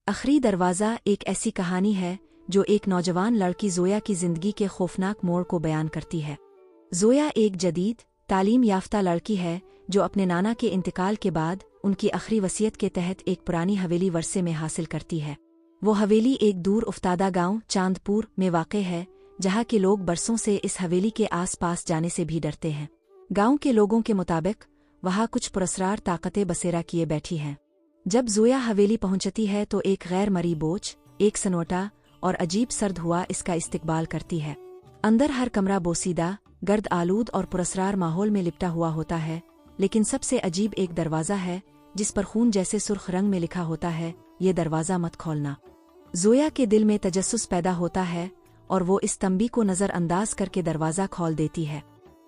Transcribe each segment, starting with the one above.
आखिरी दरवाज़ा एक ऐसी कहानी है जो एक नौजवान लड़की ज़ोया की ज़िंदगी के खौफनाक मोड़ को बयान करती है। ज़ोया एक जदीद तालीम याफ्ता लड़की है जो अपने नाना के इंतकाल के बाद उनकी आखिरी वसीयत के तहत एक पुरानी हवेली वर्से में हासिल करती है। वो हवेली एक दूर उफ्तादा गांव चांदपुर में वाक़ है, जहाँ के लोग बरसों से इस हवेली के आस पास जाने से भी डरते हैं। गांव के लोगों के मुताबिक वहाँ कुछ पुरस्रार ताकतें बसेरा किए बैठी हैं। जब ज़ोया हवेली पहुंचती है तो एक गैर मरी बोझ, एक सनोटा और अजीब सर्द हुआ इसका इस्तकबाल करती है। अंदर हर कमरा बोसीदा, गर्द आलूद और पुरस्रार माहौल में लिपटा हुआ होता है, लेकिन सबसे अजीब एक दरवाज़ा है जिस पर खून जैसे सुर्ख रंग में लिखा होता है, ये दरवाज़ा मत खोलना। ज़ोया के दिल में तजस्सुस पैदा होता है और वो इस तंबी को नज़रअंदाज करके दरवाज़ा खोल देती है।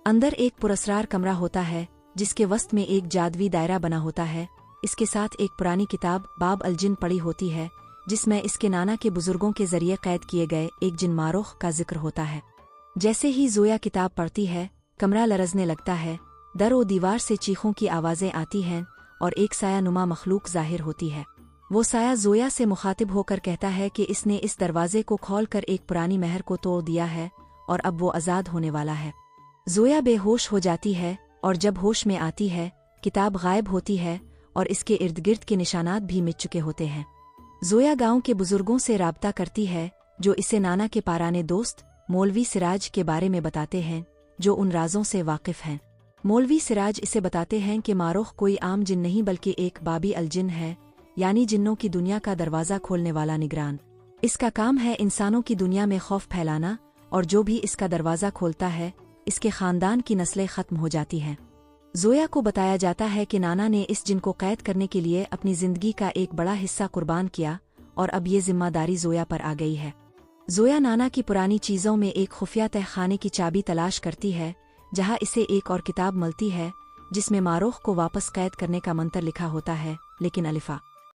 अंदर एक पुरस्रार कमरा होता है जिसके वस्त में एक जादवी दायरा बना होता है। इसके साथ एक पुरानी किताब बाब अल जिन पड़ी होती है, जिसमें इसके नाना के बुजुर्गों के जरिए कैद किए गए एक जिन मारूख का जिक्र होता है। जैसे ही ज़ोया किताब पढ़ती है, कमरा लरजने लगता है, दर व दीवार से चीखों की आवाज़ें आती हैं और एक साया नुमा मखलूक जाहिर होती है। वो साया ज़ोया से मुखातिब होकर कहता है कि इसने इस दरवाजे को खोलकर एक पुरानी महर को तोड़ दिया है और अब वो आज़ाद होने वाला है। ज़ोया बेहोश हो जाती है और जब होश में आती है, किताब गायब होती है और इसके इर्द गिर्द के निशानात भी मिट चुके होते हैं। ज़ोया गांव के बुजुर्गों से राब्ता करती है, जो इसे नाना के पाराने दोस्त मौलवी सिराज के बारे में बताते हैं, जो उन राजों से वाकिफ हैं। मौलवी सिराज इसे बताते हैं कि मारूख कोई आम जिन नहीं बल्कि एक बाबी अल जिन है, यानी जिन्नों की दुनिया का दरवाज़ा खोलने वाला निगरान। इसका काम है इंसानों की दुनिया में खौफ फैलाना, और जो भी इसका दरवाज़ा खोलता है, इसके ख़ानदान की नस्लें ख़त्म हो जाती हैं। ज़ोया को बताया जाता है कि नाना ने इस जिन को कैद करने के लिए अपनी ज़िंदगी का एक बड़ा हिस्सा कुर्बान किया और अब ये जिम्मेदारी ज़ोया पर आ गई है। ज़ोया नाना की पुरानी चीज़ों में एक खुफिया तहखाने की चाबी तलाश करती है, जहाँ इसे एक और किताब मिलती है जिसमें मारूख को वापस कैद करने का मंत्र लिखा होता है, लेकिन अलिफ़ा